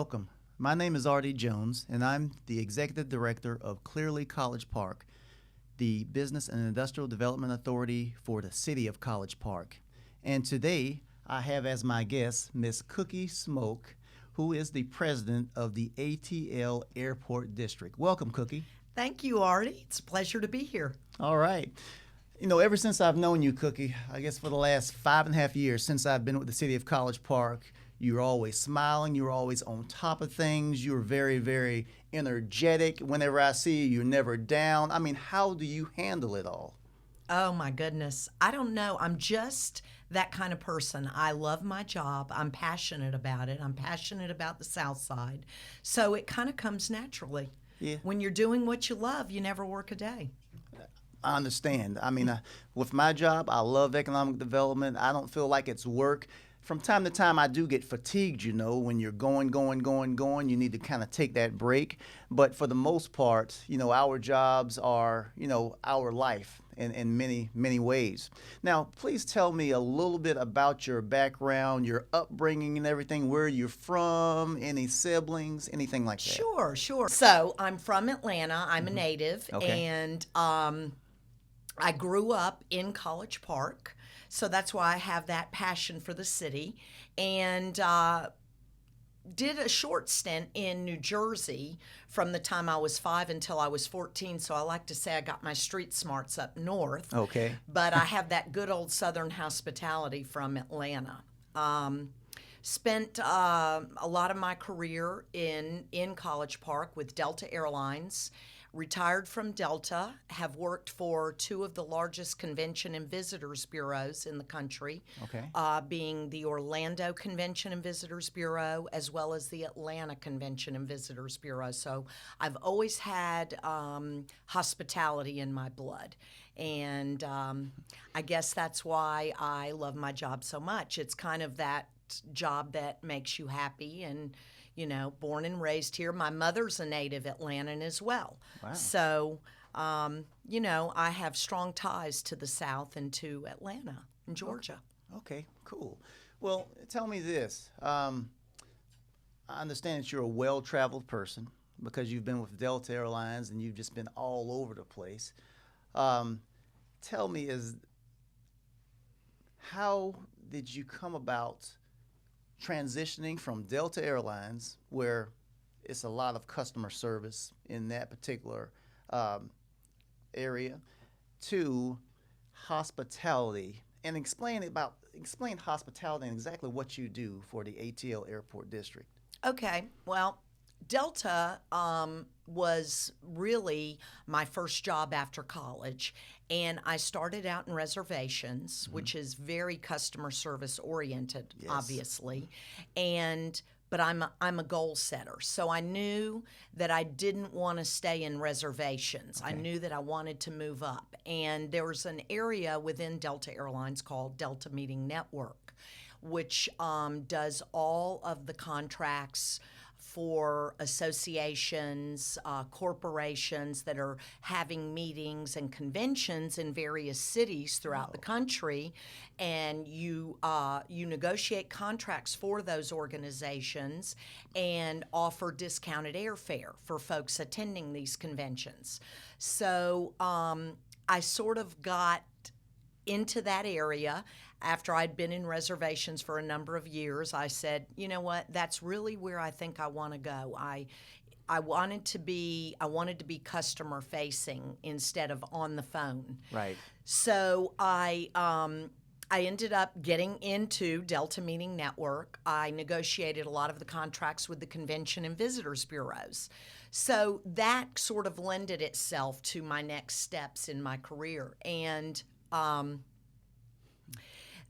Welcome. My name is R.D. Jones, and I'm the Executive Director of Clearly College Park, the Business and Industrial Development Authority for the City of College Park. And today, I have as my guest Miss Cookie Smoak, who is the president of the ATL Airport District. Welcome, Cookie. Thank you, Artie. It's a pleasure to be here. All right. You know, ever since I've known you, Cookie, I guess for the last 5.5 years since I've been with the City of College Park, you're always smiling. You're always on top of things. You're very, very energetic. Whenever I see you, you're never down. I mean, how do you handle it all? Oh, my goodness. I don't know. I'm just that kind of person. I love my job. I'm passionate about it. I'm passionate about the South Side. So it kind of comes naturally. Yeah. When you're doing what you love, you never work a day. I understand. I mean, with my job, I love economic development. I don't feel like it's work. From time to time, I do get fatigued, you know, when you're going. You need to kind of take that break. But for the most part, you know, our jobs are, you know, our life in many, many ways. Now, please tell me a little bit about your background, your upbringing and everything, where you're from, any siblings, anything like that. Sure. So I'm from Atlanta. I'm a native. Okay. And I grew up in College Park. So that's why I have that passion for the city, and did a short stint in New Jersey from the time I was 5 until I was 14. So I like to say I got my street smarts up north. Okay. But I have that good old Southern hospitality from Atlanta. Spent a lot of my career in College Park with Delta Airlines. Retired from Delta, have worked for two of the largest convention and visitors bureaus in the country, Okay. Being the Orlando Convention and Visitors Bureau as well as the Atlanta Convention and Visitors Bureau. So I've always had hospitality in my blood. And I guess that's why I love my job so much. It's kind of that job that makes you happy, and you know, born and raised here. My mother's a native Atlantan as well. Wow. So, you know, I have strong ties to the South and to Atlanta and Georgia. Okay, cool. Well, tell me this. I understand that you're a well-traveled person because you've been with Delta Airlines and you've just been all over the place. Tell me, how did you come about transitioning from Delta Airlines, where it's a lot of customer service in that particular area, to hospitality, and explain hospitality and exactly what you do for the ATL Airport District. Okay, well, Delta was really my first job after college, and I started out in reservations, which is very customer service oriented, Yes. obviously, but I'm a goal setter, so I knew that I didn't want to stay in reservations. Okay. I knew that I wanted to move up, and there was an area within Delta Airlines called Delta Meeting Network, which does all of the contracts for associations, corporations that are having meetings and conventions in various cities throughout the country, and you negotiate contracts for those organizations and offer discounted airfare for folks attending these conventions. So I sort of got into that area. After I'd been in reservations for a number of years, I said, you know what, that's really where I think I want to go. I wanted to be customer facing instead of on the phone. Right. So I ended up getting into Delta Meeting Network. I negotiated a lot of the contracts with the convention and visitors bureaus. So that sort of lended itself to my next steps in my career. And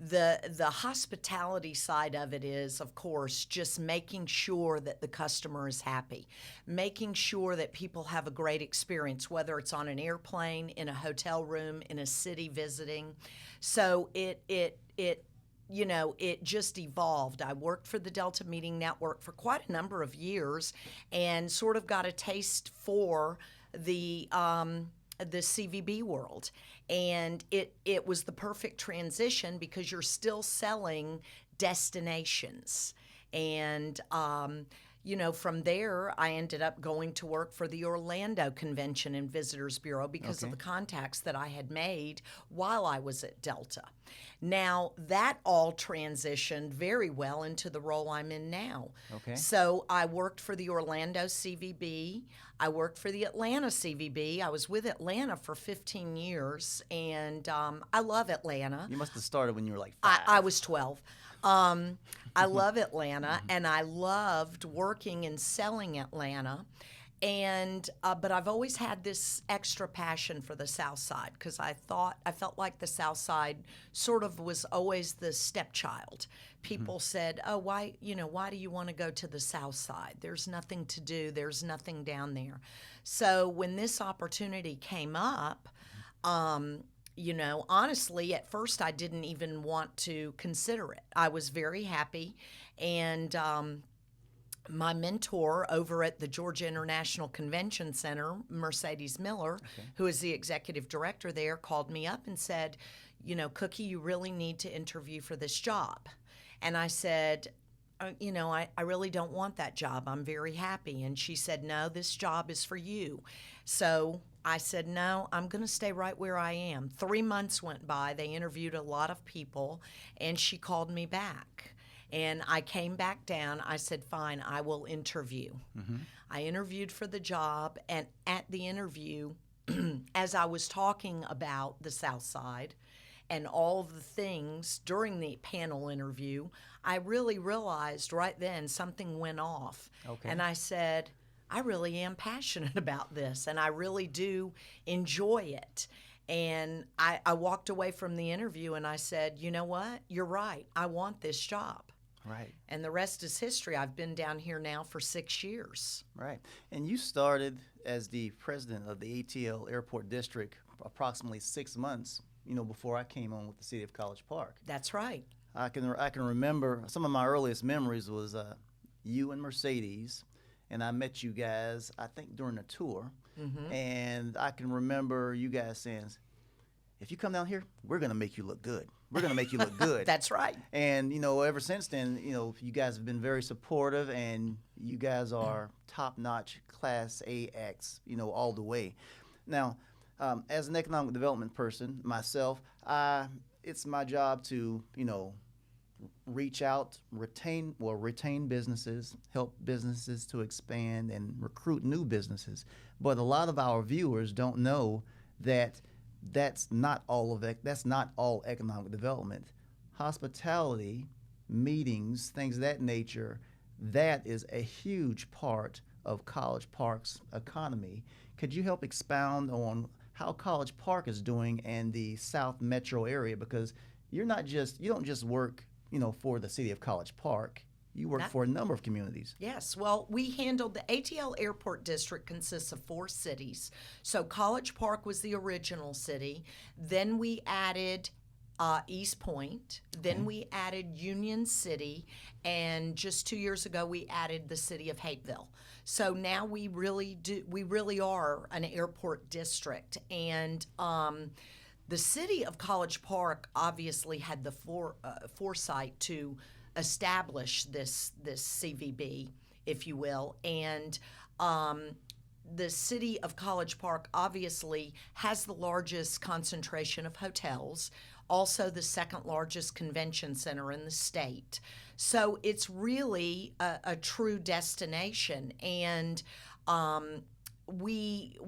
the hospitality side of it is, of course, just making sure that the customer is happy, making sure that people have a great experience, whether it's on an airplane, in a hotel room, in a city visiting. So it just evolved. I worked for the Delta Meeting Network for quite a number of years and sort of got a taste for the CVB world. And it was the perfect transition because you're still selling destinations. And, from there, I ended up going to work for the Orlando Convention and Visitors Bureau because of the contacts that I had made while I was at Delta. Now, that all transitioned very well into the role I'm in now. Okay. So I worked for the Orlando CVB. I worked for the Atlanta CVB. I was with Atlanta for 15 years, and I love Atlanta. You must have started when you were like 5. I was 12. I love Atlanta, and I loved working and selling Atlanta. And but I've always had this extra passion for the South Side because I felt like the South Side sort of was always the stepchild. People said, "Oh, why do you want to go to the South Side? There's nothing to do. There's nothing down there." So when this opportunity came up, honestly, at first I didn't even want to consider it. I was very happy, and my mentor over at the Georgia International Convention Center, Mercedes Miller, who is the executive director there, called me up and said, Cookie, you really need to interview for this job. And I said, I really don't want that job. I'm very happy. And she said, no, this job is for you. So I said, no, I'm going to stay right where I am. 3 months went by. They interviewed a lot of people, and she called me back. And I came back down. I said, fine, I will interview. I interviewed for the job, and at the interview, as I was talking about the South Side and all the things during the panel interview, I really realized right then something went off. Okay. And I said, I really am passionate about this, and I really do enjoy it. And I walked away from the interview, and I said, you know what? You're right. I want this job. Right. And the rest is history. I've been down here now for 6 years. Right. And you started as the president of the ATL Airport District approximately 6 months, before I came on with the city of College Park. That's right. I can remember some of my earliest memories was you and Mercedes, and I met you guys, I think, during a tour. And I can remember you guys saying, if you come down here, we're going to make you look good. We're going to make you look good. That's right. And, ever since then, you guys have been very supportive, and you guys are top-notch Class A acts, all the way. Now, as an economic development person, myself, it's my job to, reach out, retain businesses, help businesses to expand and recruit new businesses. But a lot of our viewers don't know that that's not all economic development. Hospitality, meetings, things of that nature, that is a huge part of College Park's economy. Could you help expound on how College Park is doing in the South Metro area? Because you don't just work, for the city of College Park. You work for a number of communities. Yes. Well, we handled the ATL Airport District consists of 4 cities. So College Park was the original city. Then we added East Point. Then we added Union City. And just 2 years ago, we added the city of Hapeville. So now we really are an airport district. And the city of College Park obviously had the foresight to establish this CVB, if you will, and the city of College Park obviously has the largest concentration of hotels, also the second largest convention center in the state. So it's really a true destination, and we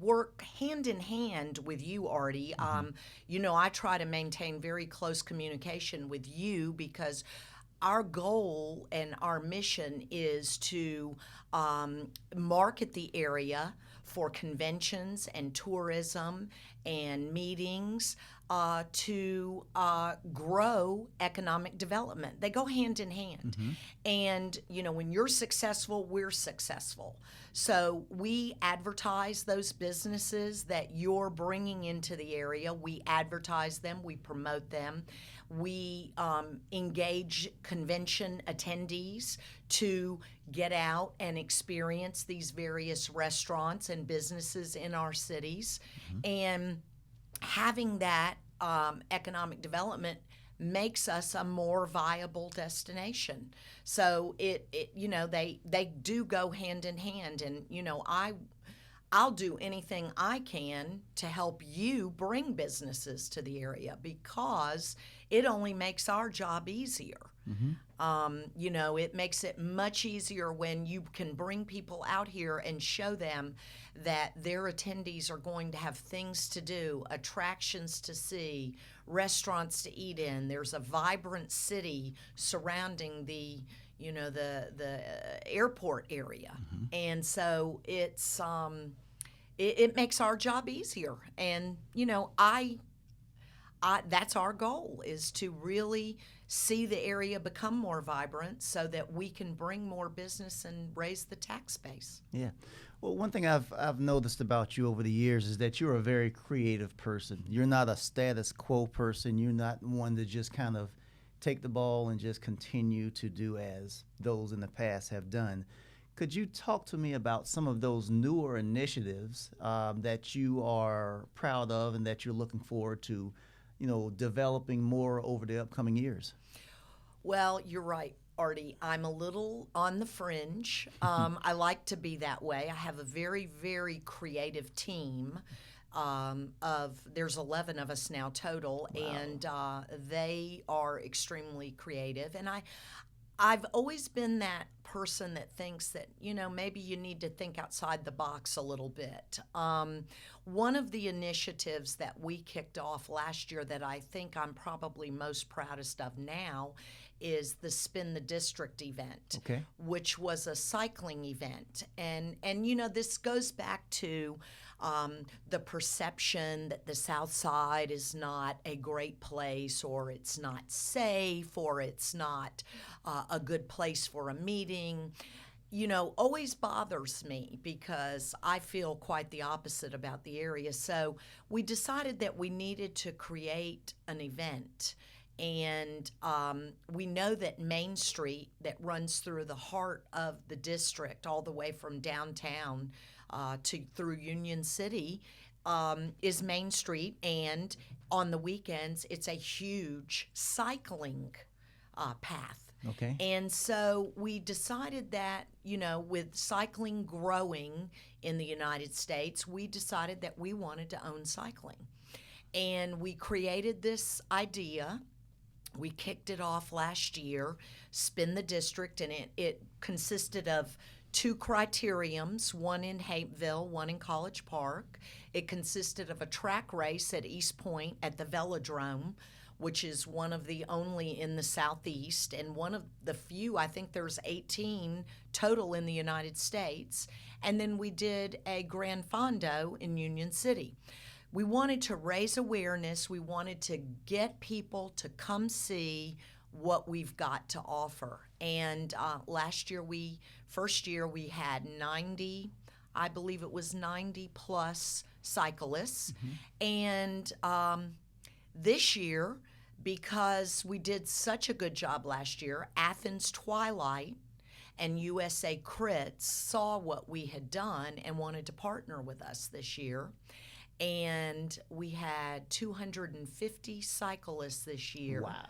work hand in hand with you, Artie. I try to maintain very close communication with you because our goal and our mission is to market the area for conventions and tourism and meetings to grow economic development. They go hand in hand. And, when you're successful, we're successful. So we advertise those businesses that you're bringing into the area. We advertise them. We promote them. We engage convention attendees to get out and experience these various restaurants and businesses in our cities. And having that economic development makes us a more viable destination. So they do go hand in hand, and I'll do anything I can to help you bring businesses to the area because it only makes our job easier. It makes it much easier when you can bring people out here and show them that their attendees are going to have things to do, attractions to see, restaurants to eat in. There's a vibrant city surrounding the airport area, and so it makes our job easier. And I that's our goal, is to really see the area become more vibrant so that we can bring more business and raise the tax base. Yeah. Well, one thing I've noticed about you over the years is that you're a very creative person. You're not a status quo person. You're not one to just kind of take the ball and just continue to do as those in the past have done. Could you talk to me about some of those newer initiatives that you are proud of and that you're looking forward to, developing more over the upcoming years? Well, you're right, Artie. I'm a little on the fringe. I like to be that way. I have a very, very creative team. There's 11 of us now total, Wow. and they are extremely creative. And I've always been that person that thinks that, maybe you need to think outside the box a little bit. One of the initiatives that we kicked off last year that I think I'm probably most proudest of now is the Spin the District event, Okay. which was a cycling event. And this goes back to the perception that the South Side is not a great place, or it's not safe, or it's not a good place for a meeting. Always bothers me because I feel quite the opposite about the area. So we decided that we needed to create an event. And we know that Main Street, that runs through the heart of the district all the way from downtown through Union City, is Main Street. And on the weekends, it's a huge cycling path. Okay. And so we decided that, with cycling growing in the United States, we decided that we wanted to own cycling. And we created this idea. We kicked it off last year, Spin the District, and it consisted of 2 criteriums, one in Hapeville, one in College Park. It consisted of a track race at East Point at the Velodrome, which is one of the only in the Southeast, and one of the few, I think there's 18 total in the United States. And then we did a Grand Fondo in Union City. We wanted to raise awareness. We wanted to get people to come see what we've got to offer. And first year we had 90, I believe it was 90 plus cyclists. And this year, because we did such a good job last year, Athens Twilight and USA Crits saw what we had done and wanted to partner with us this year. And we had 250 cyclists this year. Wow.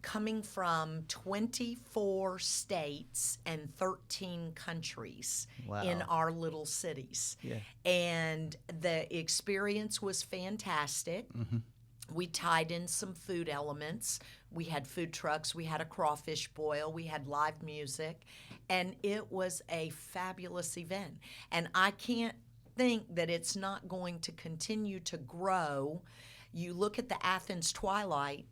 Coming from 24 states and 13 countries. Wow. In our little cities. Yeah. And the experience was fantastic. We tied in some food elements. We had food trucks, we had a crawfish boil, we had live music, and it was a fabulous event. And I can't think that it's not going to continue to grow. You look at the Athens Twilight,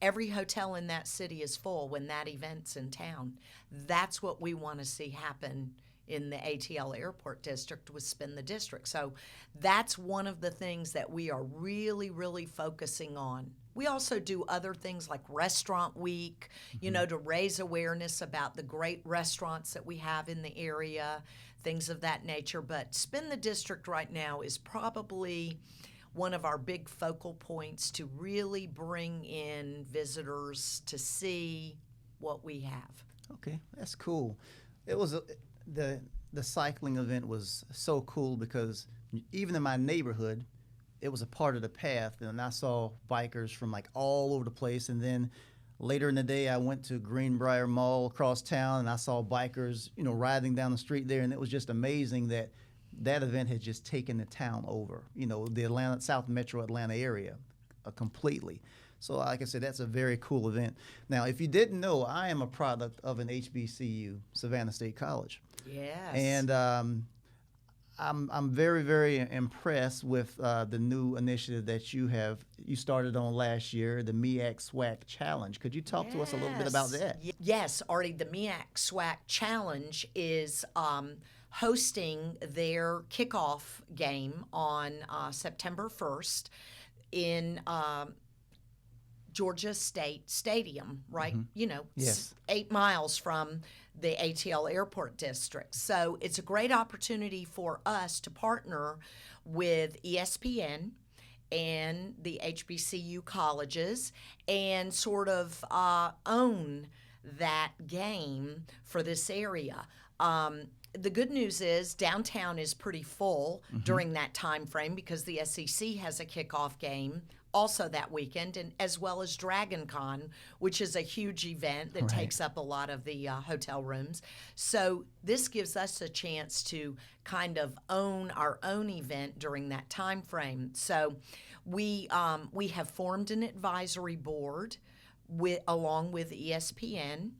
every hotel in that city is full when that event's in town. That's what we want to see happen in the ATL Airport District with Spin the District. So that's one of the things that we are really, really focusing on. We also do other things like Restaurant Week, to raise awareness about the great restaurants that we have in the area, things of that nature. But Spin the District right now is probably one of our big focal points to really bring in visitors to see what we have. Okay, that's cool. It was the cycling event was so cool because even in my neighborhood, it was a part of the path, and I saw bikers from like all over the place. And then later in the day, I went to Greenbrier Mall across town, and I saw bikers, riding down the street there, and it was just amazing that that event had just taken the town over, the Atlanta, South Metro Atlanta area completely. So like I said, that's a very cool event. Now, if you didn't know, I am a product of an HBCU, Savannah State College. Yes. And I'm very, very impressed with the new initiative that you started on last year, the MEAC Swacked Challenge. Could you talk to us a little bit about that? Yes, Artie, the MEAC Swacked Challenge is hosting their kickoff game on September 1st in Georgia State Stadium, right? Yes. 8 miles from the ATL Airport District. So it's a great opportunity for us to partner with ESPN and the HBCU colleges and sort of own that game for this area. The good news is downtown is pretty full during that time frame because the SEC has a kickoff game also that weekend, and as well as Dragon Con, which is a huge event that takes up a lot of the hotel rooms. So this gives us a chance to kind of own our own event during that time frame. So we have formed an advisory board along with ESPN,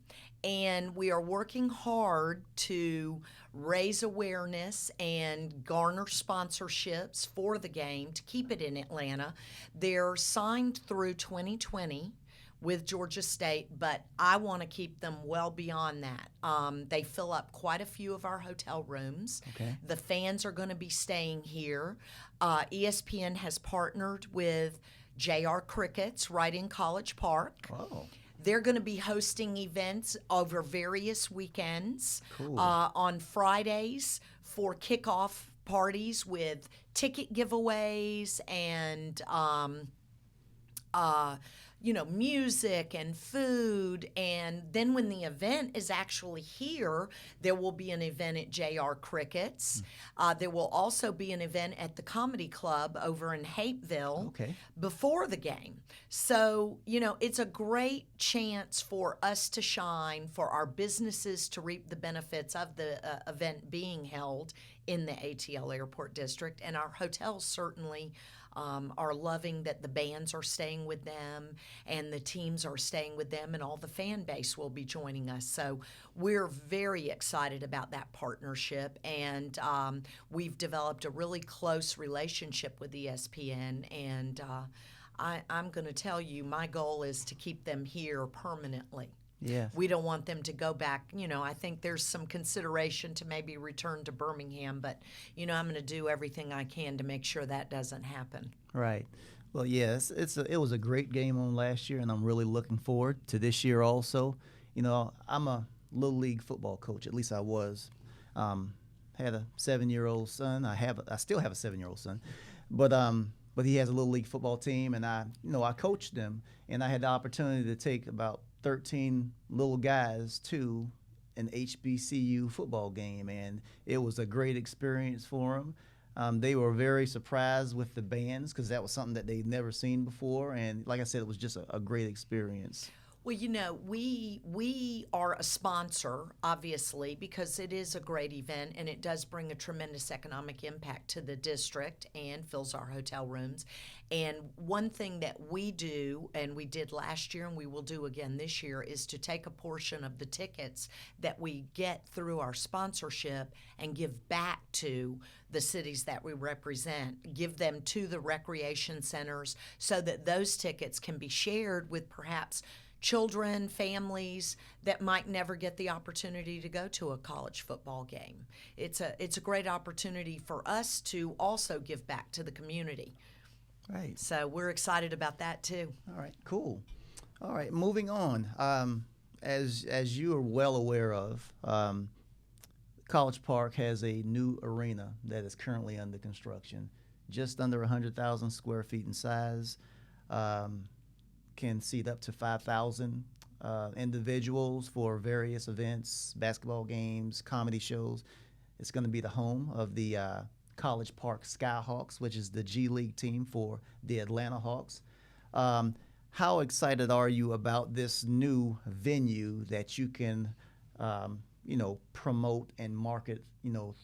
and we are working hard to raise awareness and garner sponsorships for the game to keep it in Atlanta. They're signed through 2020 with Georgia State, but I want to keep them well beyond that. They fill up quite a few of our hotel rooms. Okay. The fans are going to be staying here. ESPN has partnered with JR Crickets right in College Park. Oh. They're going to be hosting events over various weekends. Cool. On Fridays for kickoff parties with ticket giveaways and music and food. And then when the event is actually here, there will be an event at JR Crickets. There will also be an event at the Comedy Club over in Hapeville before the game. So, it's a great chance for us to shine, for our businesses to reap the benefits of the event being held in the ATL Airport District. And our hotels certainly are loving that the bands are staying with them and the teams are staying with them, and all the fan base will be joining us. So we're very excited about that partnership, and we've developed a really close relationship with ESPN, and I'm going to tell you, my goal is to keep them here permanently. Yes. We don't want them to go back. I think there's some consideration to maybe return to Birmingham, but, I'm going to do everything I can to make sure that doesn't happen. Right. Well, yes, it was a great game on last year, and I'm really looking forward to this year also. I'm a Little League football coach, at least I was. Had a 7-year-old son. I still have a 7-year-old son, but he has a Little League football team, and I coached them, and I had the opportunity to take about 13 little guys to an HBCU football game, and it was a great experience for them. They were very surprised with the bands because that was something that they'd never seen before, and like I said, it was just a great experience. Well, we are a sponsor, obviously, because it is a great event and it does bring a tremendous economic impact to the district and fills our hotel rooms. And one thing that we do, and we did last year and we will do again this year, is to take a portion of the tickets that we get through our sponsorship and give back to the cities that we represent, give them to the recreation centers so that those tickets can be shared with perhaps children, families that might never get the opportunity to go to a college football game. It's a great opportunity for us to also give back to the community. Right. So we're excited about that too. All right, cool. All right, moving on. As you are well aware of, College Park has a new arena that is currently under construction, just under 100,000 square feet in size. Can seat up to 5,000 individuals for various events, basketball games, comedy shows. It's going to be the home of the College Park Skyhawks, which is the G League team for the Atlanta Hawks. How excited are you about this new venue that you can, promote and market,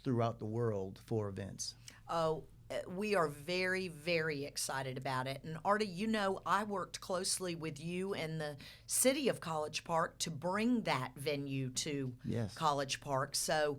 throughout the world for events? Oh, we are very, very excited about it. And Artie, I worked closely with you and the city of College Park to bring that venue to Yes. College Park. So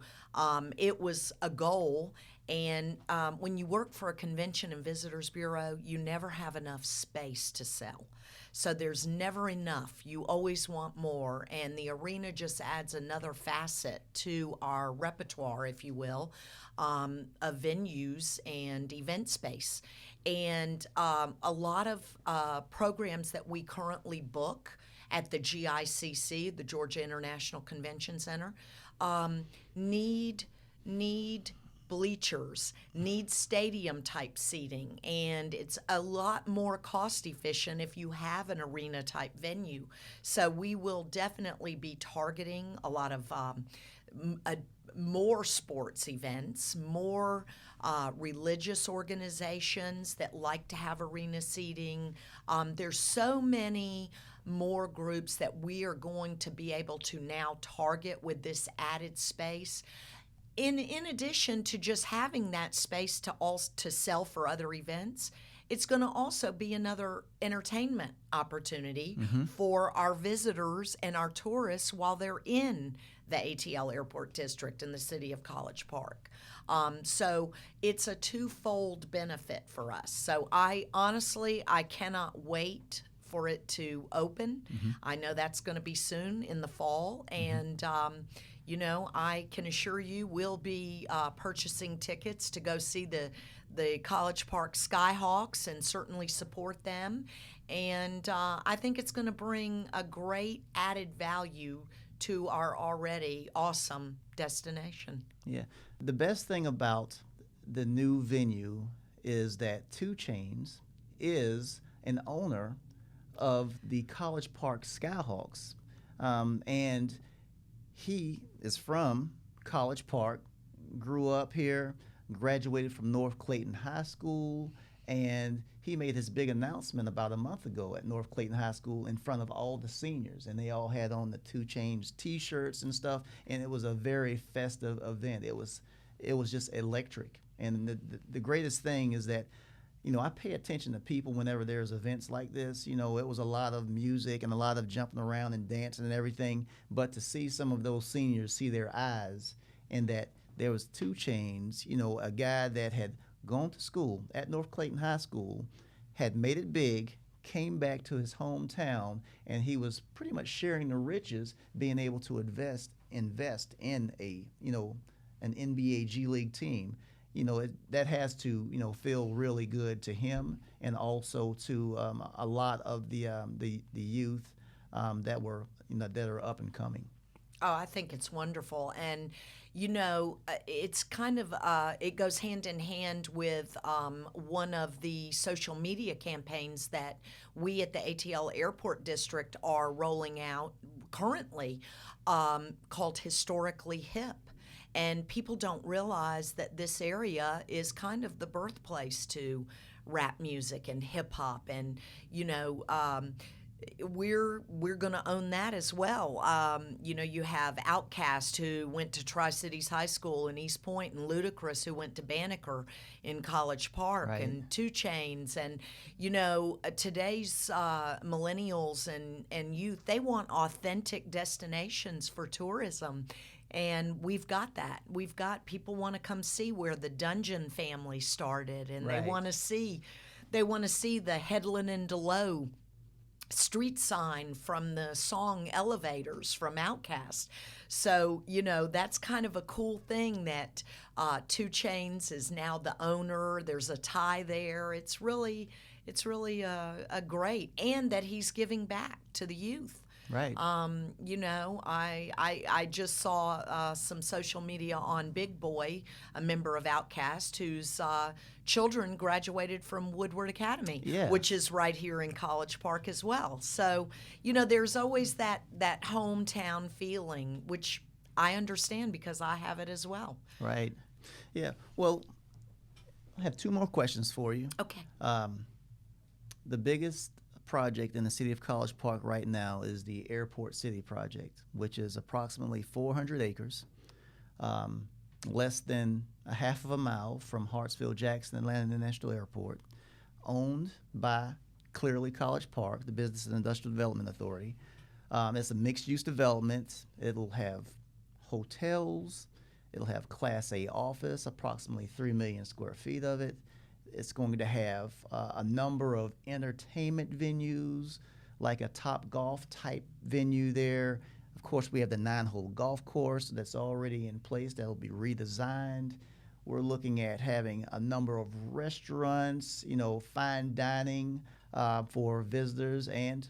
it was a goal. And when you work for a convention and visitors bureau, you never have enough space to sell. So there's never enough. You always want more. And the arena just adds another facet to our repertoire, if you will, of venues and event space. And a lot of programs that we currently book at the GICC, the Georgia International Convention Center, need bleachers, need stadium type seating, and it's a lot more cost efficient if you have an arena type venue. So we will definitely be targeting a lot of more sports events, more religious organizations that like to have arena seating. There's so many more groups that we are going to be able to now target with this added space. In addition to just having that space to sell for other events, it's going to also be another entertainment opportunity for our visitors and our tourists while they're in the ATL Airport District in the city of College Park. So it's a twofold benefit for us. So I cannot wait for it to open. I know that's going to be soon in the fall, and I can assure you we'll be purchasing tickets to go see the College Park Skyhawks and certainly support them. And I think it's going to bring a great added value to our already awesome destination. Yeah. The best thing about the new venue is that 2 Chainz is an owner of the College Park Skyhawks. And he is from College Park, grew up here, graduated from North Clayton High School, and he made his big announcement about a month ago at North Clayton High School in front of all the seniors, and they all had on the 2 Chainz T-shirts and stuff, and it was a very festive event. It was just electric, and the greatest thing is that I pay attention to people whenever there's events like this. It was a lot of music and a lot of jumping around and dancing and everything. But to see some of those seniors see their eyes and that there was 2 Chainz, a guy that had gone to school at North Clayton High School, had made it big, came back to his hometown, and he was pretty much sharing the riches, being able to invest in an NBA G League team. That has to feel really good to him, and also to a lot of the youth that are up and coming. Oh, I think it's wonderful. And, it's kind of, it goes hand in hand with one of the social media campaigns that we at the ATL Airport District are rolling out currently, called Historically Hip. And people don't realize that this area is kind of the birthplace to rap music and hip hop, and we're going to own that as well. You have Outkast, who went to Tri-Cities High School in East Point, and Ludacris, who went to Banneker in College Park, Right. and 2 Chainz, and today's millennials and youth, they want authentic destinations for tourism. And we've got that. We've got people want to come see where the Dungeon family started, and Right. they want to see the Headland and DeLoe street sign from the song Elevators from Outkast. So, that's kind of a cool thing that 2 Chainz is now the owner. There's a tie there. It's really a great, and that he's giving back to the youth. Right. I just saw some social media on Big Boy, a member of Outkast, whose children graduated from Woodward Academy, Yeah. which is right here in College Park as well. So, there's always that hometown feeling, which I understand because I have it as well. Right. Yeah. Well, I have two more questions for you. Okay. The biggest project in the city of College Park right now is the Airport City project, which is approximately 400 acres, less than a half of a mile from Hartsfield-Jackson Atlanta International Airport, owned by clearly College Park, the Business and Industrial Development Authority. It's a mixed-use development. It'll have hotels. It'll have Class A office, approximately 3 million square feet of it. It's going to have a number of entertainment venues, like a Top Golf type venue there. Of course, we have the 9-hole golf course that's already in place that'll be redesigned. We're looking at having a number of restaurants, fine dining for visitors and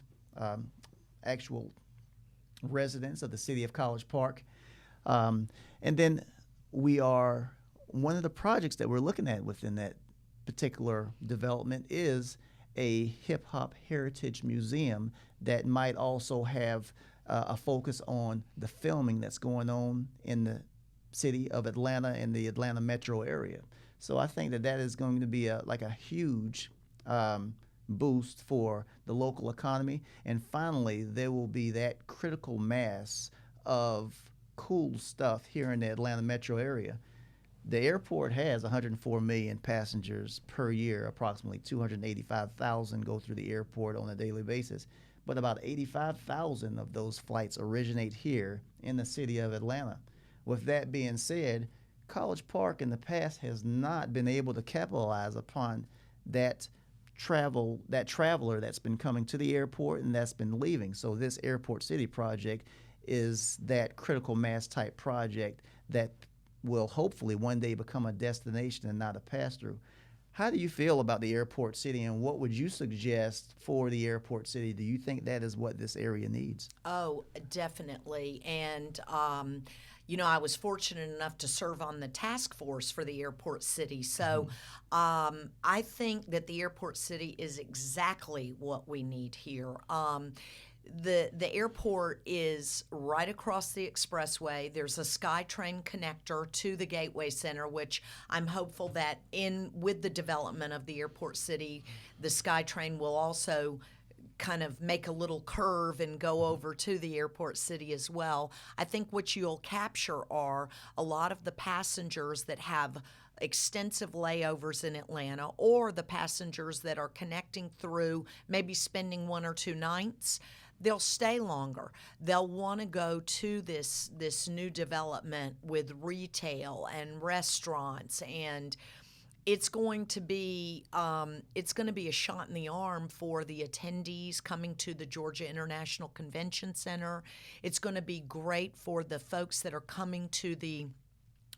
actual residents of the city of College Park. And then one of the projects that we're looking at within that particular development is a hip-hop heritage museum that might also have a focus on the filming that's going on in the city of Atlanta and the Atlanta metro area. So I think that is going to be a huge boost for the local economy. And finally, there will be that critical mass of cool stuff here in the Atlanta metro area. The airport has 104 million passengers per year. Approximately 285,000 go through the airport on a daily basis. But about 85,000 of those flights originate here in the city of Atlanta. With that being said, College Park in the past has not been able to capitalize upon that traveler that's been coming to the airport and that's been leaving. So this Airport City project is that critical mass type project that will hopefully one day become a destination and not a pass-through. How do you feel about the Airport City, and what would you suggest for the Airport City? Do you think that is what this area needs? Oh, definitely. And, I was fortunate enough to serve on the task force for the Airport City. So I think that the Airport City is exactly what we need here. The airport is right across the expressway. There's a SkyTrain connector to the Gateway Center, which I'm hopeful that with the development of the Airport City, the SkyTrain will also kind of make a little curve and go over to the Airport City as well. I think what you'll capture are a lot of the passengers that have extensive layovers in Atlanta, or the passengers that are connecting through, maybe spending 1 or 2 nights. They'll stay longer. They'll want to go to this new development with retail and restaurants, and it's going to be a shot in the arm for the attendees coming to the Georgia International Convention Center. It's going to be great for the folks that are coming to the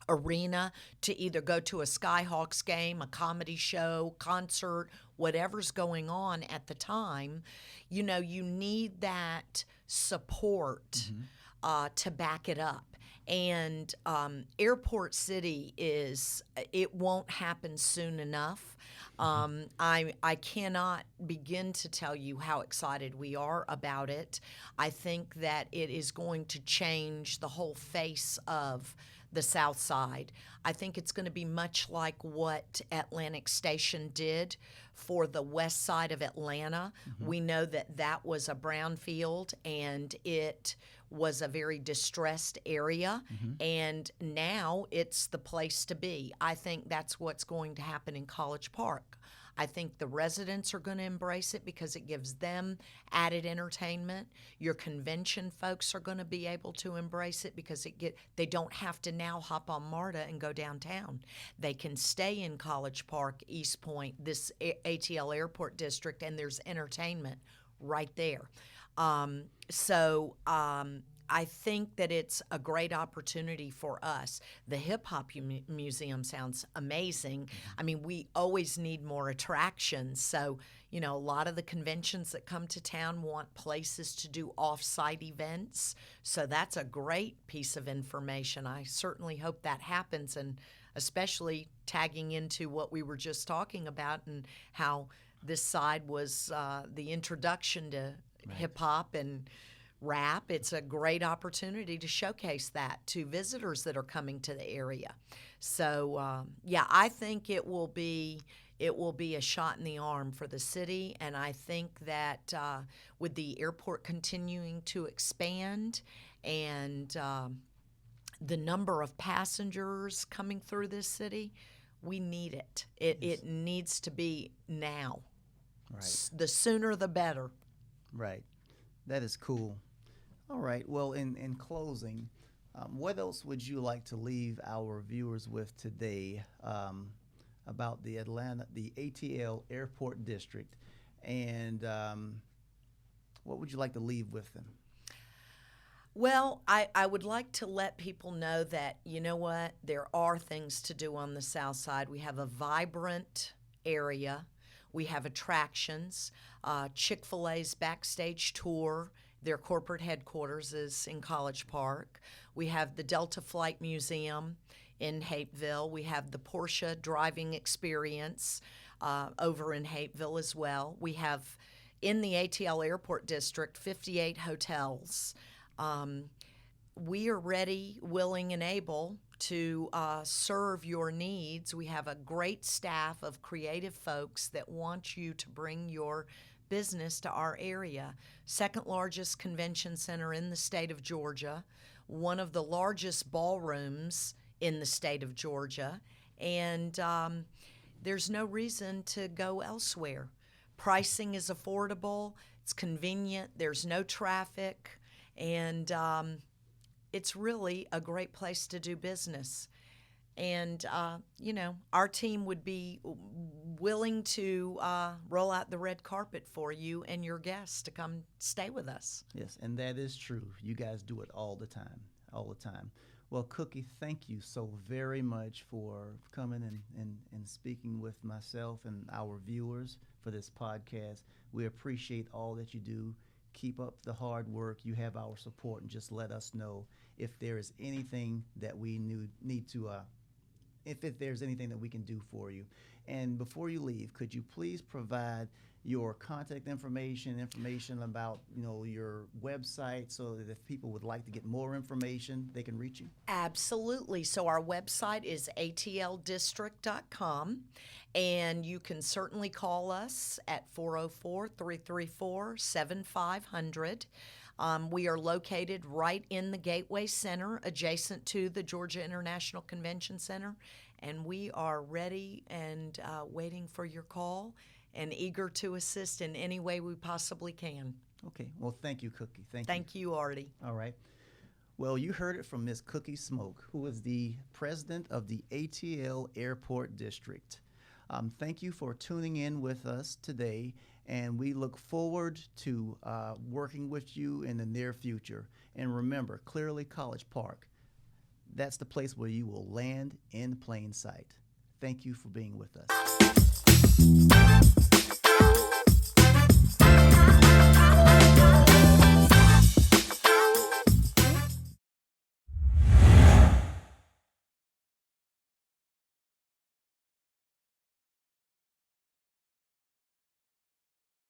arena to either go to a Skyhawks game, a comedy show, concert, whatever's going on at the time. You need that support to back it up. And Airport City it won't happen soon enough. I cannot begin to tell you how excited we are about it. I think that it is going to change the whole face of the South Side. I think it's going to be much like what Atlantic Station did for the west side of Atlanta. We know that was a brownfield, and it was a very distressed area, and now it's the place to be. I think that's what's going to happen in College Park. I think the residents are going to embrace it because it gives them added entertainment. Your convention folks are going to be able to embrace it because they don't have to now hop on MARTA and go downtown. They can stay in College Park, East Point, this ATL Airport District, and there's entertainment right there. I think that it's a great opportunity for us. The Hip Hop Museum sounds amazing. I mean, we always need more attractions. So, a lot of the conventions that come to town want places to do off-site events. So that's a great piece of information. I certainly hope that happens, and especially tagging into what we were just talking about and how this side was the introduction to hip-hop and wrap, it's a great opportunity to showcase that to visitors that are coming to the area. So, yeah, I think it will be a shot in the arm for the city, and I think that with the airport continuing to expand and the number of passengers coming through this city, we need it. It needs to be now. Right. The sooner the better. Right. That is cool. All right. Well, in closing, what else would you like to leave our viewers with today about the ATL Airport District, and what would you like to leave with them? Well, I would like to let people know that, you know what, there are things to do on the South Side. We have a vibrant area. We have attractions. Chick-fil-A's backstage tour, their corporate headquarters is in College Park. We have the Delta Flight Museum in Hapeville. We have the Porsche driving experience over in Hapeville as well. We have, in the ATL Airport District, 58 hotels. We are ready, willing, and able to serve your needs. We have a great staff of creative folks that want you to bring your business to our area. Second largest convention center in the state of Georgia, one of the largest ballrooms in the state of Georgia, and there's no reason to go elsewhere. Pricing is affordable, it's convenient, there's no traffic, and it's really a great place to do business. And, you know, our team would be willing to roll out the red carpet for you and your guests to come stay with us. Yes, and that is true. You guys do it all the time, all the time. Well, Cookie, thank you so very much for coming and speaking with myself and our viewers for this podcast. We appreciate all that you do. Keep up the hard work. You have our support, and just let us know if there is anything that we need to if there's anything that we can do for you. And before you leave, could you please provide your contact information about, you know, your website, so that if people would like to get more information, they can reach you? Absolutely. So our website is atldistrict.com, and you can certainly call us at 404-334-7500. We are located right in the Gateway Center, adjacent to the Georgia International Convention Center, and we are ready and waiting for your call and eager to assist in any way we possibly can. Okay. Well, thank you, Cookie. Thank you, Artie. All right. Well, you heard it from Ms. Cookie Smoak, who is the president of the ATL Airport District. Thank you for tuning in with us today, and we look forward to working with you in the near future. And remember, Clearly College Park, that's the place where you will land in plain sight. Thank you for being with us.